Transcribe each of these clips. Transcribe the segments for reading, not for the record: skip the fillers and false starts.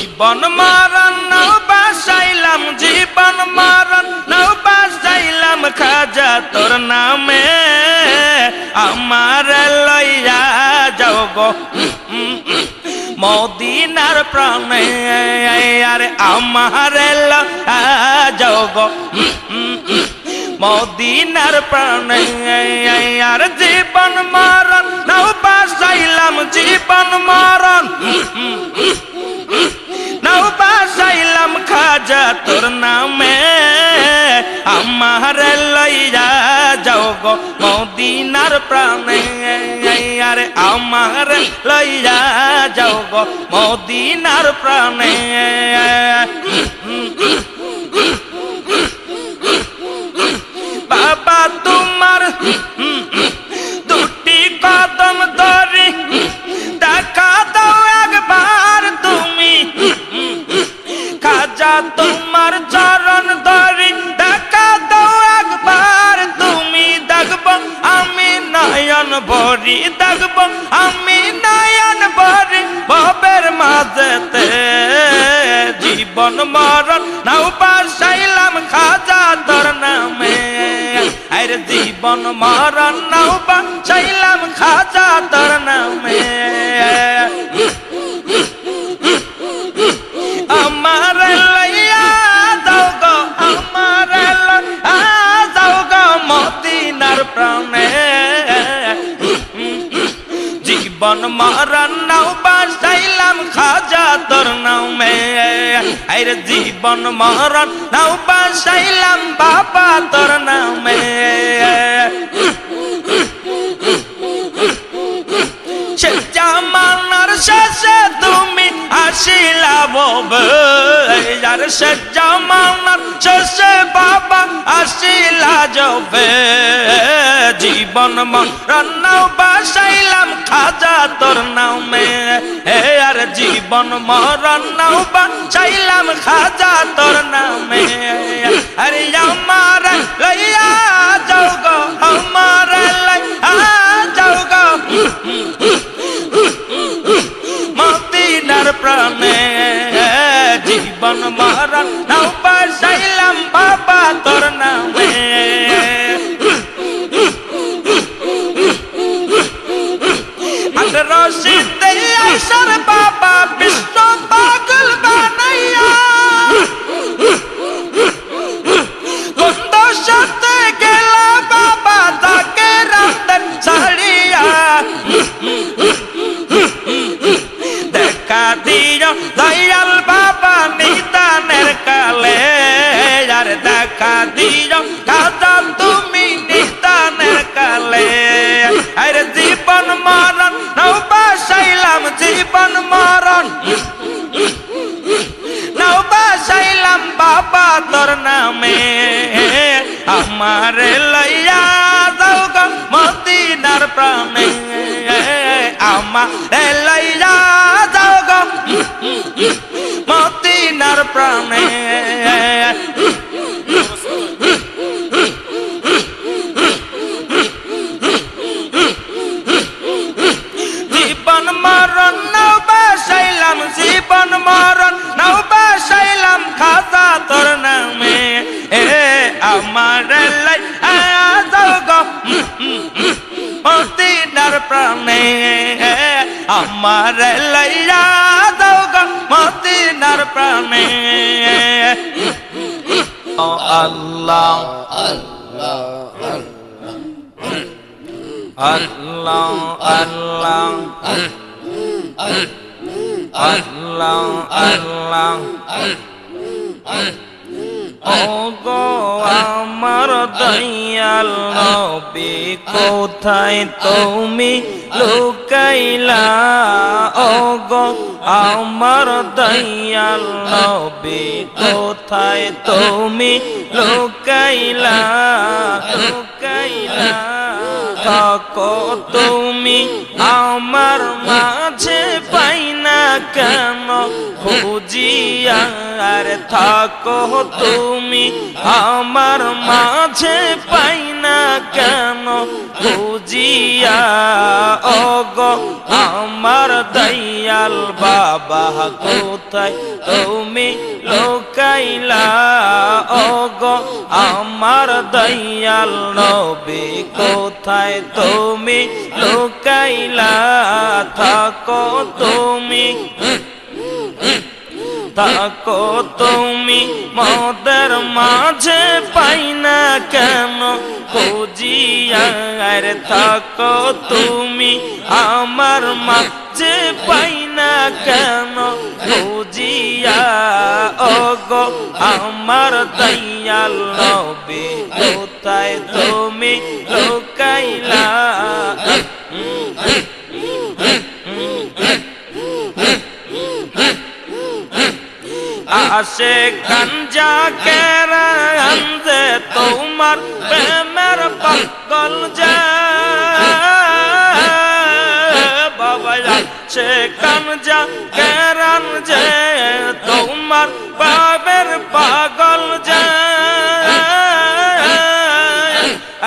জীবন মরণ নাও বাসাইলাম জীবন মরণ নাও বাসাইলাম খাজা তোর নামে আমার লইয়া যাও গো মদিনার প্রাণে আরে আমার লইয়া যাও গো মদিনার প্রাণে আর জীবন মরণ নাও বাসাইলাম জীবন মরণ নাও বাসাইলাম খাজা তোর নামে আমার লইয়া যাও গো মদিনার প্রাণে আরে আমার লইয়া যাও গো মদিনার প্রাণে বাবা তোমার দুটি কদম ধরি দেখা দাও একবার তুমি খাজা তোমার চরণ ধরি দেখা দাও একবার তুমি দেখব আমি নয়ন ভরি দেখব আমি নয়ন ভরি ভবের মাঝেতে জীবন মরণ নাও বাসাইলাম খাজা তোর নামে আরে জীবন মরণ নাও বাসাইলাম খাজা তোর নামে আমার লইয়া যাও গো আমার লইয়া যাও গো মদিনার প্রাণে জীবন মরণ নাও বাসাইলাম খাজা তোর নামে আরে জীবন মরণ নাও বাসাইলাম বাবা তোর নামে সে জামানার শেষে তুমি আসিলা ববে আর সে জামানার শেষে বাবা আসিলা যাবে জীবন মরণ নাও বাসাইলাম খাজা তোর নামে আর জীবন মরণ নাও বাসাইলাম খাজা তোর নামে আরে আমার লইয়া যাও গো আমার লইয়া যাও গো মদিনার প্রাণে জীবন মরণ নাও বাসাইলাম বাবা তোর নামে রশিদে আসার বাবা বিষ্ণু পাগল বানাইয়া কোন সাথে গেলা বাবা তাকে রাতের ছাড়িয়া দেখা দিও দয়াল বাবা নিদানের কালে আর দেখা দিও খাজা তুমি নিদানের কালে আরে জীবন মরণ নাও বাসাইলাম জীবন মরণ নাও বাসাইলাম বাবা তোর নামে আমার লইয়া যাও গো মদিনার প্রাণে আমার লইয়া যাও গো মদিনার প্রাণে জীবন মরণ নাও বাসাইলাম জীবন মরণ নাও বাসাইলাম খাজা তোর নামে আমার লইয়া যাও গো মদিনার প্রাণে আমার লইয়া যাও গো মদিনার প্রাণে আল্লাহ আল্লাহ আল্লাহ আল্লাহ আল্লাহ আল্লাহ ওগো আমার দয়াল নবী কোথায় তুমি লুকাইলা ওগো আমার দয়াল নবী কোথায় তুমি লুকাইলা লুকাইলা থাকো তুমি আমার মাঝে পাই না কেন খুঁজিয়া আর থাকো তুমি আমার মাঝে পাই না কেন খুঁজিয়া ওগো আমার দয়াল বাবা কোথায় তুমি লুকাইলা ওগো আমার দয়াল নবী কোথায় তুমি লুকাইলা থাকো তুমি থাকো তুমি মোদের মাঝে পাই না কেন খুঁজিয়া আর থাকো তুমি আমার মাঝে পাই না কেন খুঁজিয়া ওগো আমার দয়াল নবী কোথায় তুমি লুকাইলা আসে গঞ্জা কেরা আনজে তোমার প্রেমের পাগল যে বাবা আসে গঞ্জা কেরান যে তোমার প্রেমের পাগল যে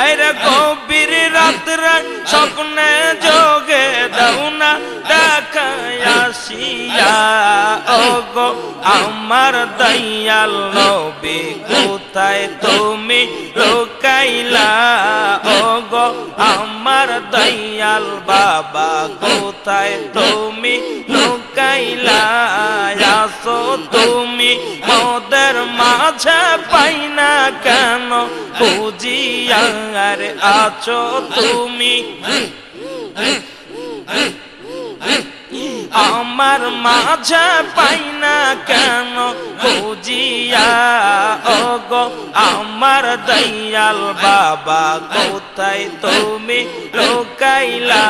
আরে গভীর রাত্রে স্বপ্নে যোগে দাও না দেখাইয়া ওগো আমার দয়াল নবী কোথায় তুমি লুকাইলা ওগো আমার দয়াল বাবা কোথায় তুমি লুকাইলা আসো তুমি মোদের মাঝে পাই না কেন খুঁজিয়া আর আছো তুমি আমার মাঝে পাই না কেন খুঁজিয়া ওগো আমার দয়াল বাবা কোথায় তুমি লুকাইলা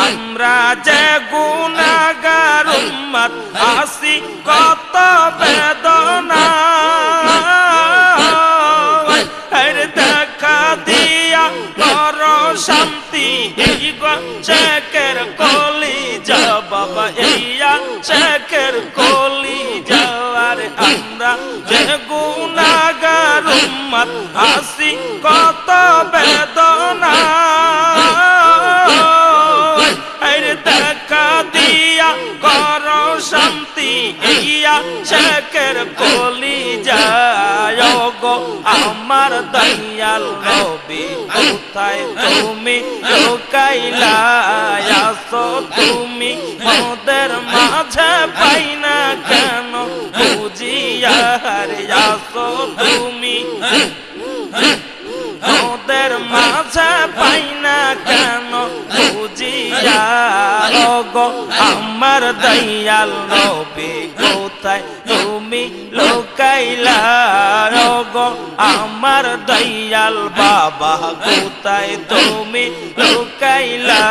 আমরা যে গুনাহগার উম্মত আসি কত বেদনা দেখা দিয়া কর শান্তি শেখের কলি যা বাবা ইয়া শেখের কলি যাওয়ার আমরা যে গুনাহগার উম্মত আসি কত বেদনা দেখা দিয়া কর শান্তি ইয়া শেখের কলি যায় গো আমার দয়াল নবী কোথায় তুমি লুকাইলা আসো তুমি মোদের মাঝে পাই না কেন খুঁজিয়া আসো তুমি মোদের মাঝে পাই না কেন খুঁজিয়া ওগো আমার দয়াল নবী কোথায় তুমি লুকাইলা ওগো আমার দয়াল বাবা কোথায় তুমি লুকাইলা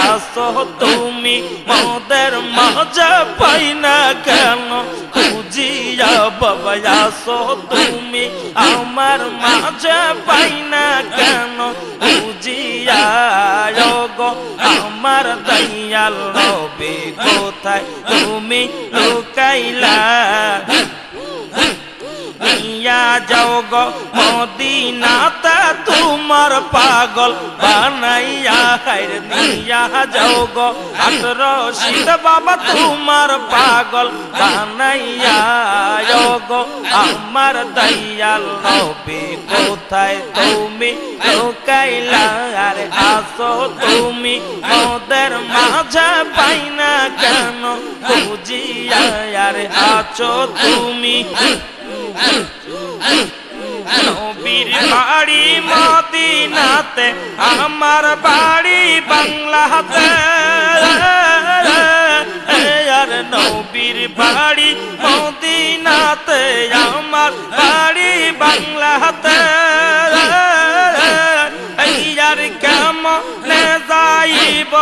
আসো তুমি মোদের মাঝে পাই না কেন খুঁজিয়া বাবা আসো তুমি আমার মাঝে পাই না কেন খুঁজিয়া ওগো আমার দয়াল নবী কোথায় তুমি লুকাইলা নিয়া যাও গো মদিনাতে তোমার পাগল বানাইয়া হায় নিয়া যাও গো রশিদ বাবা তোমার পাগল বানাইয়া গো আমার দয়াল নবী কোথায় তুমি লুকাইলা আর আসো তুমি মোদের মাঝে পাই না কেন খুঁজিয়া আর আছো তুমি নবীর বাড়ি মদিনাতে আমার বাড়ি বাংলাতে আর নবীর বাড়ি মদিনাতে আমার বাড়ি বাংলাতে আর কেমনে যাইব হইব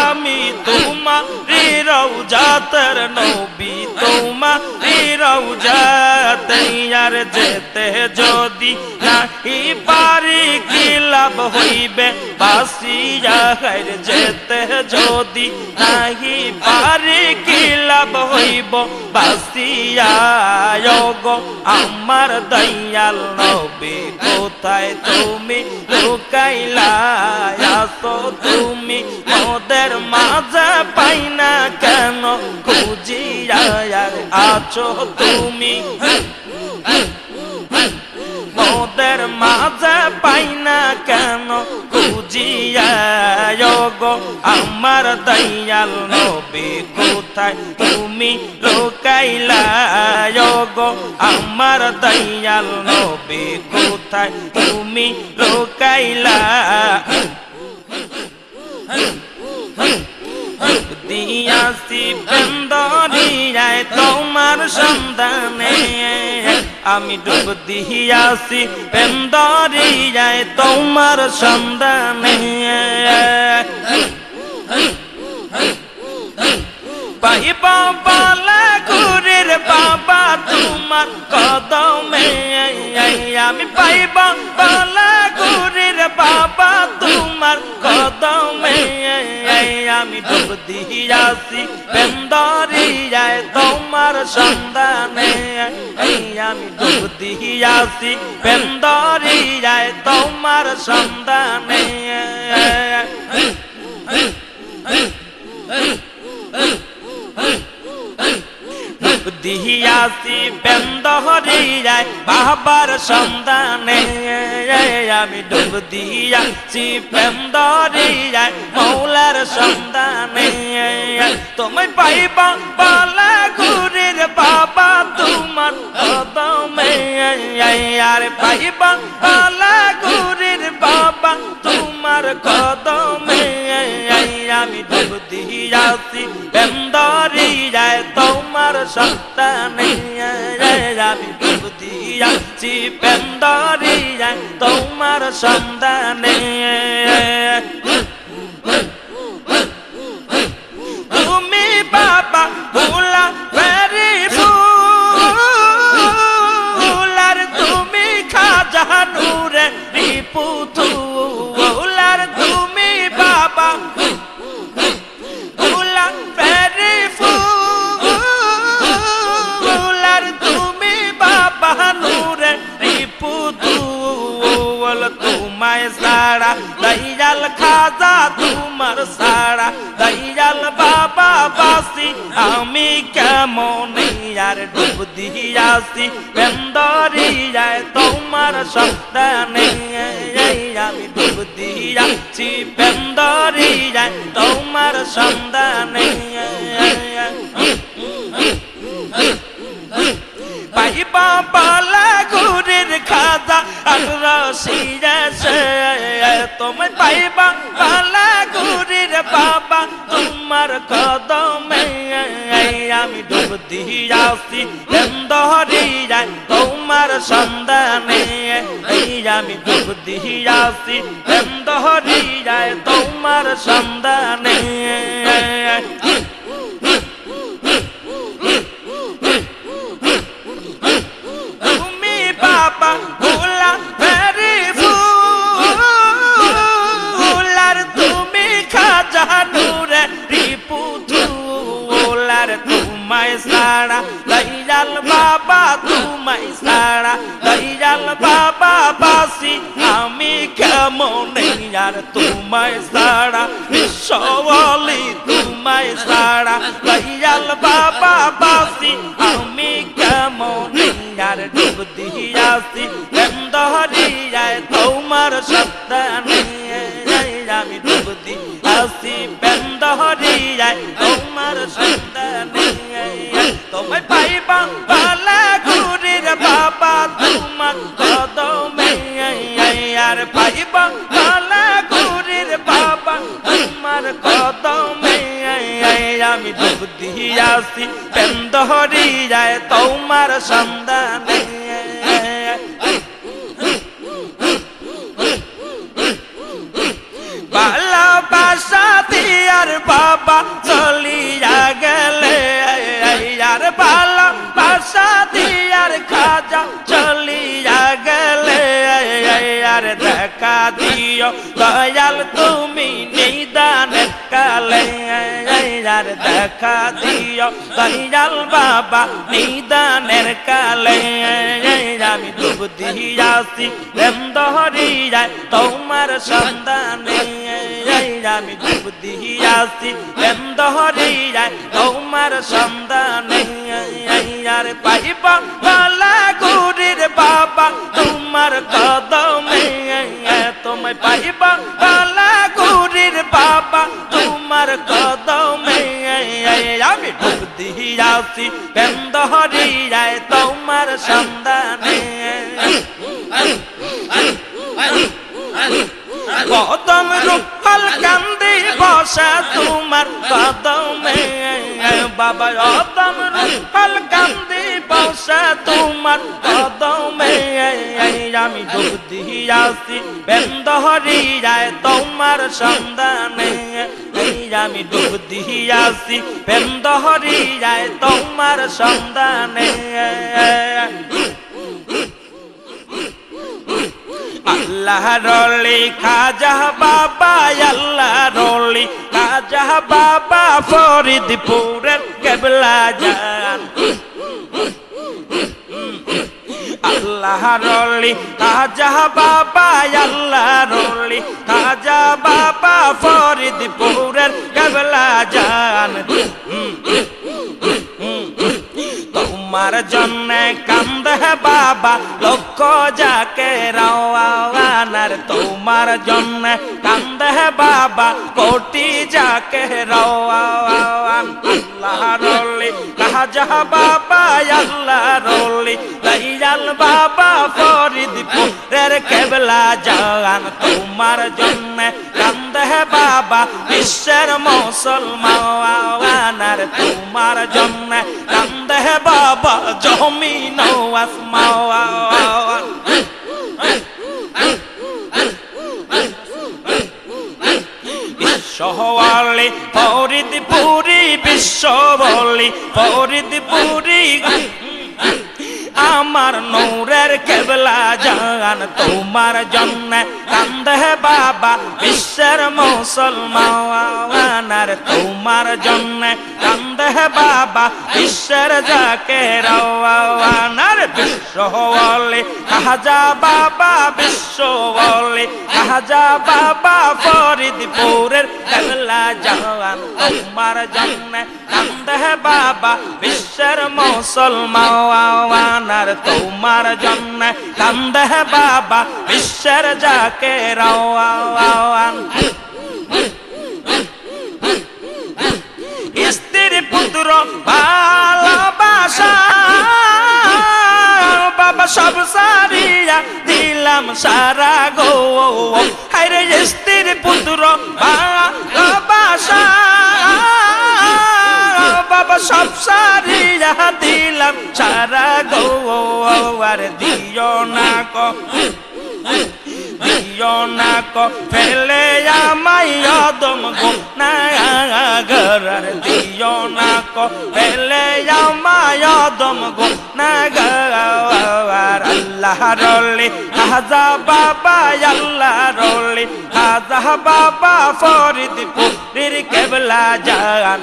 আমি তোমারি রওজাতের নবী তোমারি রওজাতে আর যেতে যদি নাহি পারি কি লাভ হইবে বাসিয়া হার যেতে যদি নাহি পারি কি লাভ হইব বাসিয়া গো আমার দয়াল নবী কোথায় তুমি লুকাইলা আসো তুমি মোদের মাঝে পাই না কেন খুঁজিয়া আছো তুমি মোদের মাঝে পাই না কেন খুঁজিয়া গো আমার দয়াল নবী কোথায় তুমি লুকাইলা গো আমার দয়াল নবী কোথায় তুমি লুকাইলা দিয়াছি পেন্দরিয়ায় তোমার সন্ধানে আমি ডুব দিয়াছি পেন্দরিয়ায় তোমার সন্ধানে পাইবা বালা গুরের বাবা তোমার কদমে আমি পাইবা বালা গুরের বাবা তোমার কদমে আমি ডুব দিয়াছি পেন্দরিয়ায় তোমার সন্ধানে আমি ডুব দিয়াছি পেন্দরিয়ায় তোমার সন্ধানে দিয়াছি পেন্দরিয়ায় বাবার সন্ধানে আমি ডুব দিয়াছি পেন্দরিয়ায় মৌলার সন্ধানে তুমি পাইবা বালা গুরের বাবা তোমার কদমে আর পাইবা বালা গুরের বাবা তোমার কদমে আমি ডুব দিয়াছি পেন্দরিয়ায় তোমার সন্তানে আমি ডুব দিয়াছি পেন্দরিয়ায় তোমার সন্তানে তুমি বাবা ভোলা ভেরি ফুলার তুমি খাজা নূরে রিপুতুলার তুমি বাবা ভোলা ভেরি ফুলার তুমি বাবা নূরে রিপুতুল তোমায় সারা দয়াল খাজা তোমার সারা দয়াল বাবা বাসি আমি কেমন আর ডুব দিয়াছি পেন্দরিয়ায় তোমার সন্ধানে আমি ডুব দিয়াছি পেন্দরিয়ায় তোমার সন্ধানে পাইবা বালা গুরের খাজা আর রসিয়া তুমি পাইবা বালা গুরের বাবা তোমার কদমে আমি ডুব দিয়াছি পেন্দরিয়ায় তোমার সন্ধানে আমি ডুব দিয়াছি পেন্দরিয়ায় তোমার সন্ধানে তুমি বাবা ভোলা ভেরি ফুলার তুমি খাজা নূরে রিপুতুলার তোমায় সারা দয়াল বাবা তোমায় সারা দয়াল বাবা বাসি আমি কেমন আর তোমায় সারা বিশ্বলি তোমায় সারা দয়াল বাবা বাসি আমি কেমন আর ডুব দিয়াছি পেন্দরিয়ায় তোমার সন্ধানে আমি ডুব দিয়াছি পেন্দরিয়ায় তোমার সন্ধানে তুমি পাইবা বালা গুরের বাবা তোমার কদমে আর পাইবা বালা গুরের বাবা তোমার কদমে আমি ডুব দিয়াছি পেন্দরিয়ায় তোমার সন্ধানে ভালোবাসা বাবা চলিয়া গেলে আর ভালো বাসা দিয়ার খাজা চলিয়া গেলে আর দেখা দিও দয়াল তুমি নিদানের কালে আর দেখা দিও দয়াল বাবা নিদানের কালে আমি ডুব দিয়াছি বেন্দহরিয়ায় তোমার সন্ধানে আমি ডুব দিয়াছি বেন্দহরিয়ায় তোমার সন্ধানে আর পাইব বালা গুরির বাবা তোমার কদমে তোমায় পাইব বালা গুরির বাবা তোমার কদমে আমি ডুব দিয়াছি বেন্দহরিয়ায় তোমার সন্ধানে কদম রূপাল কান্দি বসা তোমার কদমে বাবা কদম রূপাল কান্দি বসা তোমার কদমে আমি ডুব দিয়াছি বেন্দহরিয়ায় তোমার সন্ধানে আমি ডুব দিয়াছি বেন্দহরিয়ায় তোমার সন্ধানে আল্লাহ রলি খাজা বাবা আল্লাহ রলি খাজা বাবা ফরিদপুরের কেবলা জান আল্লাহ রলি খাজা বাবা আল্লাহ রলি খাজা বাবা ফরিদপুরের কেবলা জান তোমার জন্য কান্দে বাবা লক্ষ যাকে রাওয়ানার তোমার জন্য কান্দে বাবা কোটি যাকে রাওয়ান আল্লাহ রলি খাজা বাবা আল্লাহ রলি দয়াল বাবা ফরিদপুরের কেবলা জান তোমার জন্য কান্দে বাবা বিশ্বের মুসলমানার তোমার জন্য কান্দে বাবা জমিন আসমান বিশ্বওয়ালি ফরিদপুরি বিশ্বওয়ালি ফরিদপুরি আমার নূরের কেবলা জান তোমার জন্য কান্দে বাবা বিশ্বের মুসলমানার তোমার জন্য কান্দে বাবা বিশ্বের যাকে রাওয়ানার বিশ্বওয়ালি খাজা বাবা বিশ্বওয়ালি খাজা বাবা ফরিদপুরের কেবলা জান তোমার জন্য কান্দে বাবা বিশ্বের মুসলমানার তোমার জন্য কান্দে বাবা বিশ্বের যাকে রাওয়ান স্ত্রী পুত্র ভালোবাসা বাবা সব সারিয়া দিলাম সারা গো হায়রে স্ত্রী পুত্র ভালোবাসা বাবা সব সারিয়া দিলাম সারা গো আর দিও না কো দিও না কো ফেলে আমায় অদম গুনাহগার আর দিও না কো ফেলে আমায় অদম গুনাহগার আল্লাহ রলি খাজা বাবা আল্লাহ রলি খাজা বাবা ফরিদপুরের কেবলা জান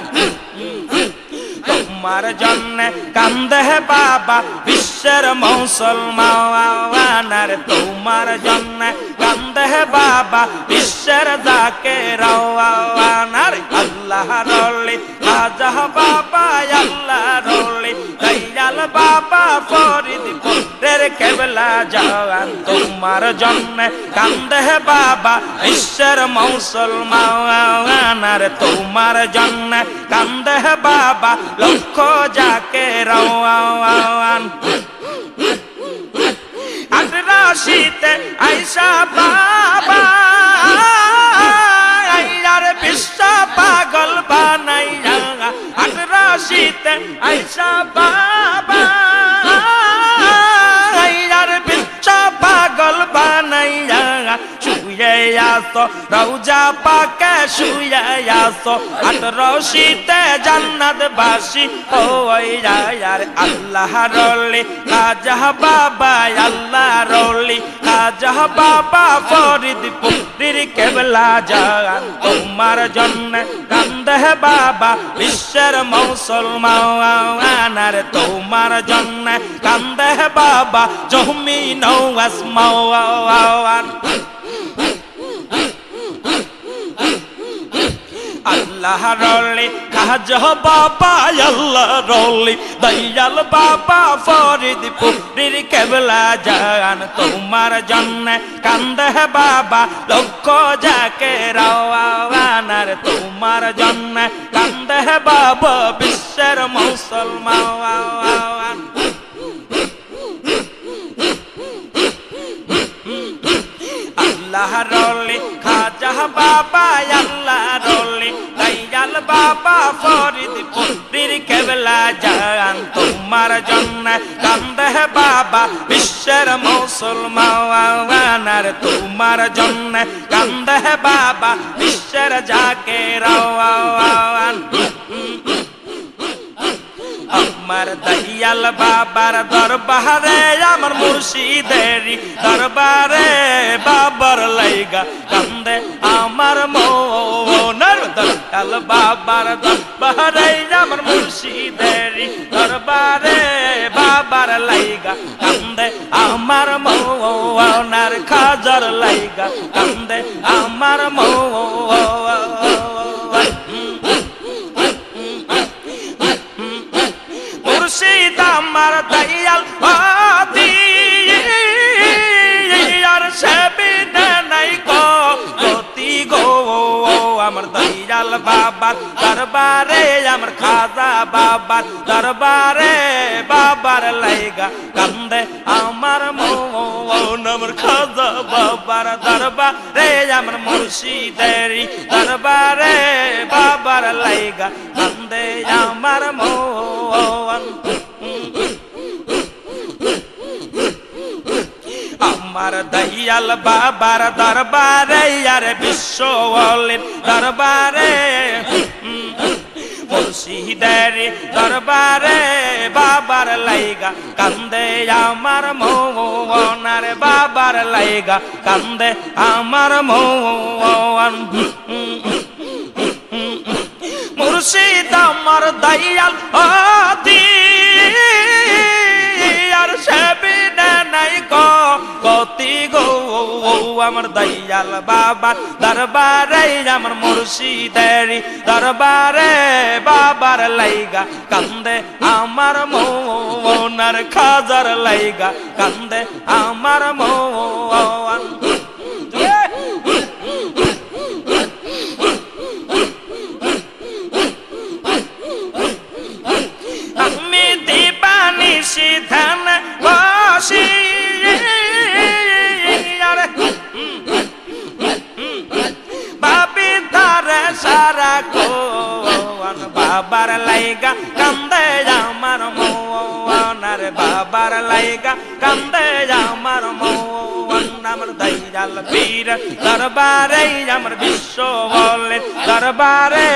তোমার জন্য কান্দে বাবা বিশ্বের মুসলমানার তোমার জন্য কান্দে বাবা বিশ্বের যাকে রাওয়ানার আল্লাহ রলি খাজা বাবা আল্লাহ রলি দয়াল বাবা ফরিদপুরের কেবলা জান তোমার জন্য কান্দে বাবা বিশ্বের মুসলমানার তোমার জন্য কান্দে বাবা লক্ষ যাকে রাওয়ান আদ্রাশিতে আইসা বাবা আর বিশ্ব পাগল বানাইয়া আদ্রাশিতে আইসা বাবা আর বিশ্ব পাগল বানাইয়া শুয়ে আসো রওজা পাকে শুয়ে আসো আট রশিতে জান্নাতবাসী হইয়া আর আল্লাহ রলি খাজা বাবা আল্লাহ রলি খাজা বাবা ফরিদপুরের কেবলা জান তোমার জন্য কান্দে বাবা বিশ্বের মুসলমান আর তোমার জন্য কান্দে বাবা জমিন ও আসমান আল্লাহ রলি খাজা বাবা আল্লাহ রলি দয়াল বাবা ফরিদপুরের কেবলা জান তোমার জন্য কান্দে বাবা লক্ষ যাকে রাওয়ানার তোমার জন্য কান্দে বাবা বিশ্বের মুসলমান আল্লাহ রলি খাজা বাবা আল্লাহ রলি দয়াল বাবা ফরিদপুরের কেবলা জান তোমার জন্য কান্দে বাবা বিশ্বের মুসলমান আর তোমার জন্য কান্দে বাবা বিশ্বের যাকে রাওয়ান আমার দয়াল বাবার দরবারে আমার মুর্শিদেরি দরবারে বাবার লাইগা কান্দে আমার মনের দয়াল বাবার দরবারে আমার মুর্শিদেরি দরবারে বাবার লাইগা কান্দে আমার মনের খাজার লাইগা কান্দে আমার মুর্শিদ আমার দয়াল বাদি আর সেবিনে নাই গতি গো আমার দয়াল বাবার দরবারে আমার খাজা বাবার দরবারে বাবার লাইগা কান্দে আমার মন আমার খাজা বাবার দরবারে আমার মুর্শিদেরি দরবারে বাবার লাইগা কান্দে আমার মন আমার দয়াল বাবার দরবারে আর বিশ্বওয়ালির দরবারে মুর্শিদেরি দরবারে বাবার লাইগা কান্দে আমার মন বাবার লাইগা কান্দে আমার মন মুর্শিদ আমার দয়াল আদি আর সেবিনে নাই গতি গো আমার দয়াল বাবার দরবারে আমার মুর্শিদেরি দরবারে বাবার লাইগা কান্দে আমার মনের খাজার লাইগা কান্দে আমার মন আমি দিবানিশি ধ্যান বসি বাবি তারে সারা কোন বাবার লাইগা কান্দে আমার মনের বাবার লাইগা কান্দে আমার মন আমার দয়াল পীর দরবারে আমার বিশ্বওয়ালির দরবারে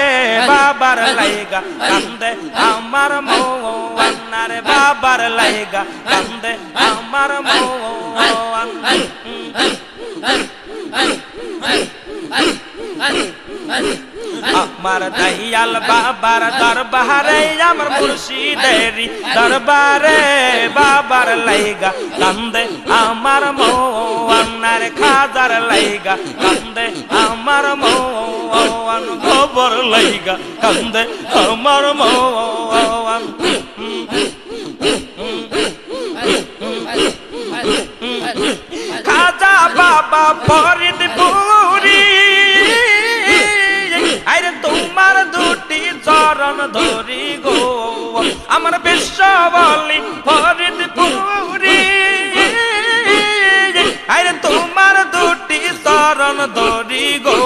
বাবার লাইগা কান্দে আমার মন বাবার লাইগা কান্দে আমার মন আমার দয়াল বাবার দরবারে আমার মুর্শিদেরি দরবারে বাবার লাইগা কান্দে আমার মনের খাজার লাইগা কান্দে আমার মন খবর লাইগা কান্দে আমার মন খাজা বাবা ফরিদপুরি আরে তোমার দুটি চরণ ধরি গো আমার বিশ্বওয়ালি ফরিদপুরি আরে তোমার দুটি চরণ ধরি গো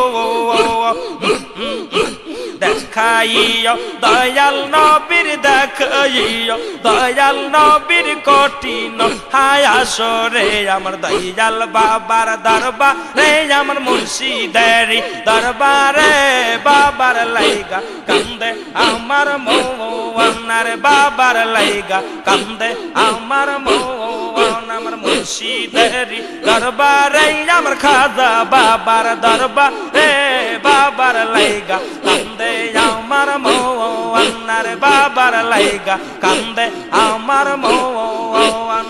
দেখাইও দয়াল নবীর দেখাইও দয়াল নবীর কঠিন হায় আসরে আমার দয়াল বাবার দরবারে আমার মুর্শিদের দরবারে বাবার লাইগা কান্দে আমার মৌনার বাবার লাইগা কান্দে আমার মৌন আমার মুর্শিদের দরবারে আমার খাজা বাবার দরবারে বাবার লাইগা কান্দে আমার মৌনার বাবার লাইগা কান্দে আমার মৌন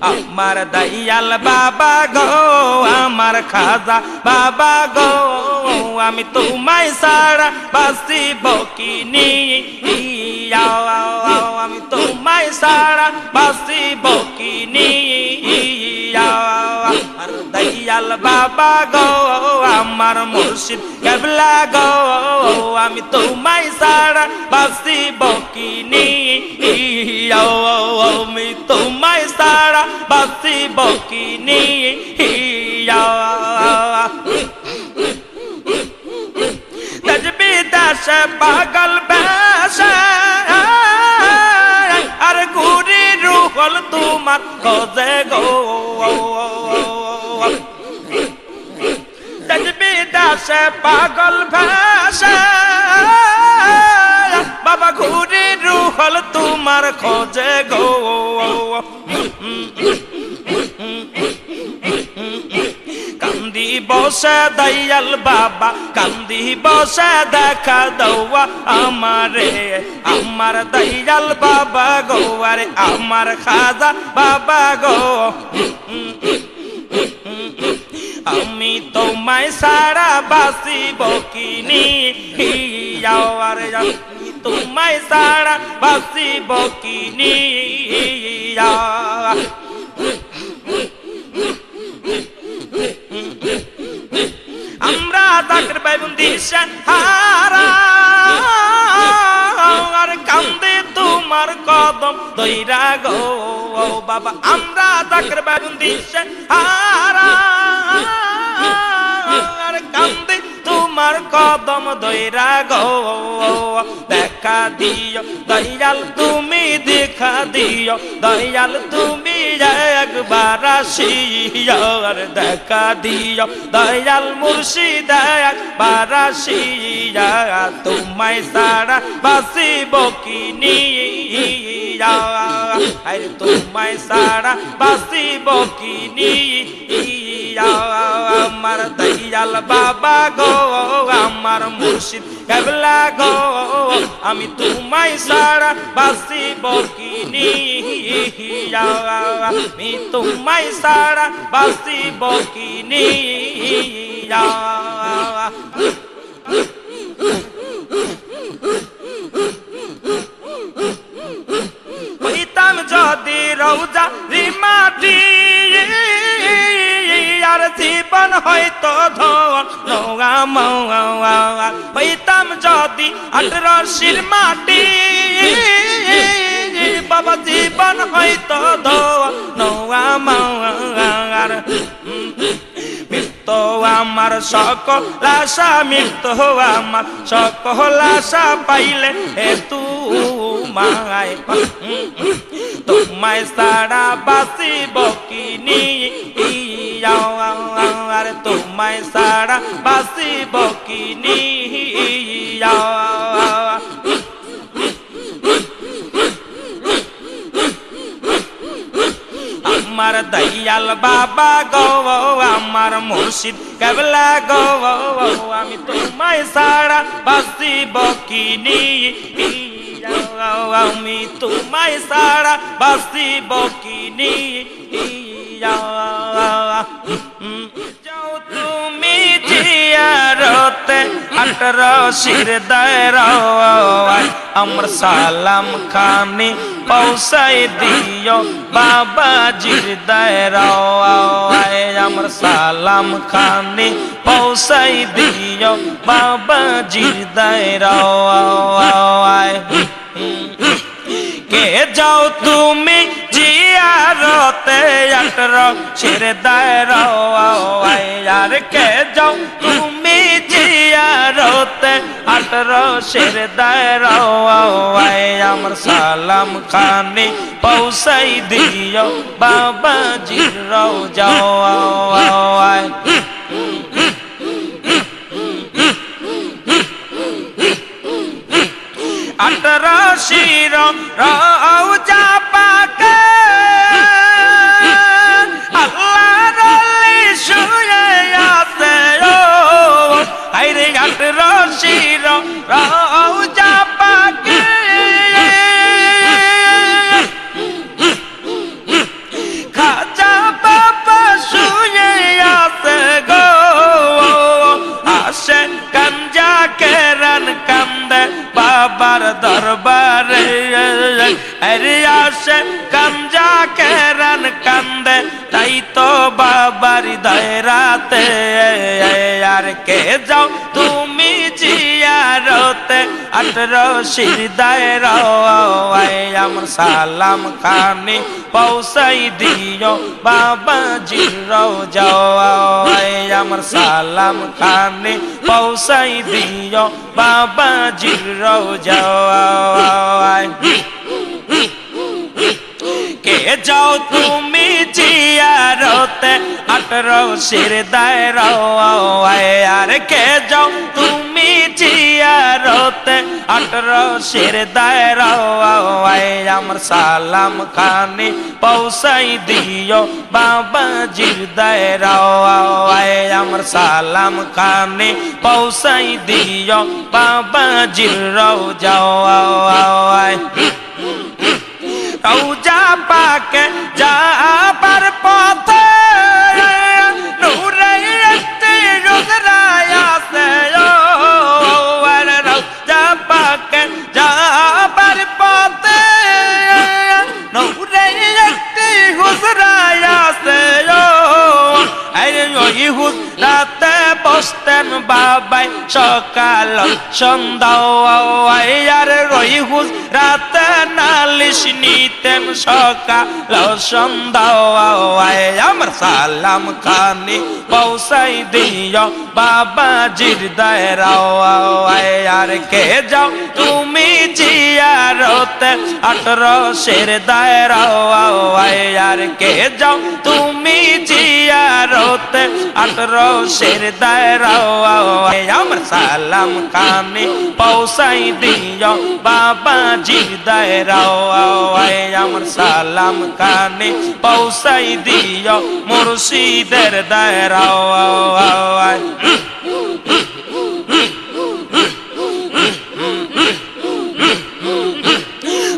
আমার দয়াল বাবা গো আমার খাজা বাবা গো আমি তোমায় সারা বাঁচিব কি আমি তোমায় সারা বাঁচিব কি আর দয়াল বাবা গো আমার মুর্শিদ কেবলা গো আমি তোমায় সারা বাঁচিব কি আমি তোমায় সারা বাঁচিব কি বিদাস পাগল বেশ আর ঘুরি রুহল তোমার খোঁজে গো বিদাস পাগল বেশ বাবা ঘুরি রুহল তোমার খোঁজে গো কান্দি বসে দয়াল বাবা কান্দি বসে দেখা দৌয়া আমারে আমার দয়াল বাবা গো আরে আমার খাজা বাবা গো আমি তোমায় সারা বাঁচিব কি আরে তোমায় সারা বাঁচিব কি আমরা জাকির ভাই বন্দিশান হারা আর কান্দে তোমার কদম দইরা গো বাবা আমরা জাকির ভাই বন্দিশান হারা আর কান্দে তোমার কদম দইরা গো দেখা দিও দয়াল তুমি দেখা দিও দয়াল তুমি একবার আসিও আর দেখা দিও দয়াল মুর্শিদ একবার আসিয়া তোমায় সারা বাঁচিব কি আরে তোমায় সারা বাঁচিব কি আমার দয়াল বাবা গো আমার মুর্শিদ কেবলা গো আমি তোমায় সারা বাঁচিব কি আমি তোমায় সারা বাঁচিব কি হইতাম যদি রওজা মাটি আর জীবন হয়তো ধন হইতাম যদি আটরশির মাটি বাবা জীবন হয়তো ধন মৃত্যু আমার সকল আশা মৃত্যু আমার সকল আশা পাইলে তোমায় তোমায় সারা বাঁচিব কি আর তোমায় সারা বাঁচিব কি আমার দয়াল বাবা গো আমার মুর্শিদ কেবলা গো আমি তোমায় সারা বাঁচিব কি আমি তোমায় সারা বাঁচিব কি তুমি জিয়ারতে আটরশির দায়রায় আমার সালাম খানি পৌঁছাই দিও বাবাজির দায়রায় আমার সালাম খানি পৌঁছাই দিও বাবাজির দায়রায় কে যাও তুমি জিয়ারতে আটরশির দায়রায় আর কে যাও তুমি জিয়া আটরশের দায়রাও আমার সালাম খানি পৌঁছাই দিও বাবাজির রওজায় আটরশির রওজা পাকে আল্লাহর ওলি শুয়ে আছে আইরে আটরশির রওজা পাকে খাজা বাবা শুয়ে আছে গো আসে গঞ্জা কেরান কান্দে বাবার দরবারে আরে আসে গঞ্জা কেরান কান্দে তাই তো বাবার দায়রাতে আর কে যাও তুমি জিয়ারতে আটরশির দায়রায় আমার সালাম খানি পৌঁছাই দিও বাবাজির রওজায় আমার সালাম খানি পৌঁছাই দিও বাবাজির রওজায় কে যাও তুমি জিয়ারতে আটরশির দায়রায় আর কে যাও তুমি জিয়ারতে আটরশির দায়রায় আমার সালাম খানি পৌঁছাই দিও বাবাজির দায়রায় আমার সালাম খানি পৌঁছাই দিও বাবাজির রওজায় রওজা পাকে যাবার পথে নূরে একটি রোজরায় আছে আর রওজা পাকে যাবার পথে নূরে একটি হুজরায় আছে আর ওই হুজরাতে বসতেন বাবাই সকাল সন্ধ্যায় আর ওই হুজরাতে নালিশ নিতেন সকাল সন্ধ্যায় আমার সালাম খানি পৌঁছাই দিও বাবাজির দায়রায় আর কে যাও তুমি জিয়ারতে আটরশির দায়রায় আর কে যাও তুমি জিয়ারতে আটরশির দায়রায় আমার সালাম খানি পৌঁছাই দিও বাবাজির দায়রায় আমার সালাম খানি পৌঁছাই দিও মুর্শিদের দায়রায়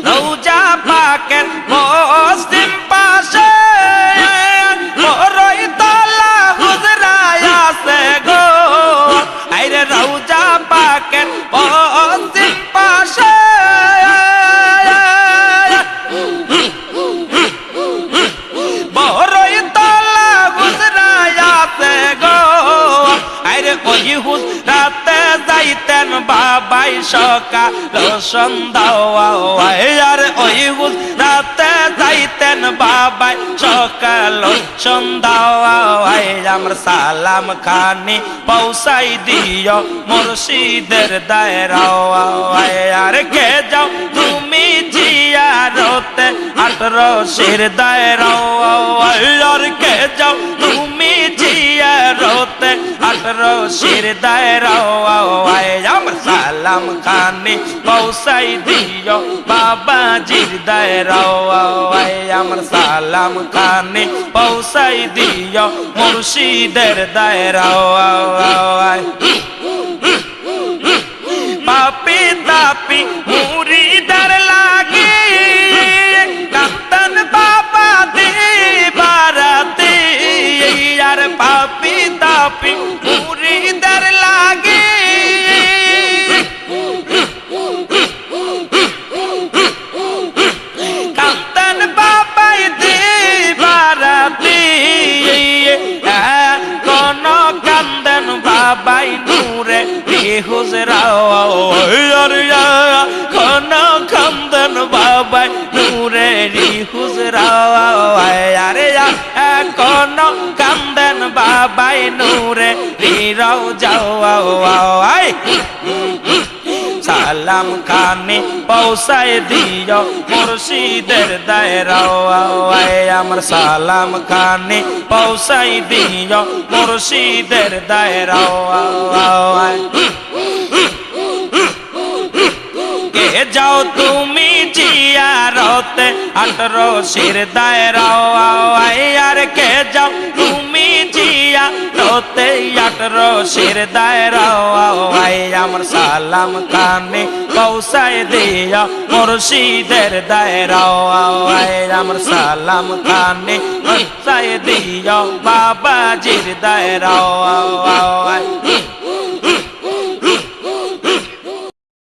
রওজা পাকের মুসলিম পাশে বড়ই তলা হুজরায় আছে গো আইরে রওজা পাকের মুসলিম পাশে বড়ই তলা হুজরায় আছে গো আইরে ওই হুজরাতে যাইতেন বাবাই সকাল সন্ধ্যায় আর ওই হুজরাতে যাইতেন বাবাই সকাল সন্ধ্যায় আমার সালাম খানি পৌঁছাই দিও মুর্শিদের দায়রায় আর কে যাও তুমি জিয়ারতে আটরশির দায়রায় আর কে যাও তুমি জিয়ারতে আটরশির দায়রায় আমার সালাম খানি পৌঁছাই দিও বাবাজির দায়রায় আমার সালাম খানি পৌঁছাই দিও মুর্শিদের দায়রায় পাপি তাপি মুরিদার লাগি কান্তন বাবা দিবারাতে আর পাপি তাপি মুরিদার লাগি কান্তন বাবাই দিবারাতে কোন কান্দন বাবাই নূরে হুজরা কোন কান্দন বাবাই নূরে হুজরা আরে কোন কান্দন বাবাই নূরে রওজায় সালাম খানি পৌঁছায় দিও মুর্শিদের দায়রায় আমার সালাম খানি পৌঁছাই দিও মুর্শিদের দায়রায় কে যাও তুমি জিয়ারতে 18 শির দায়রায় আর কে যাও তুমি জিয়ারতে 18 শির দায়রায় আমার সালাম খানি পৌঁছায় দিও মুর্শিদের দায়রায় আমার সালাম খানি পৌঁছায় দিও বাবাজির দায়রায়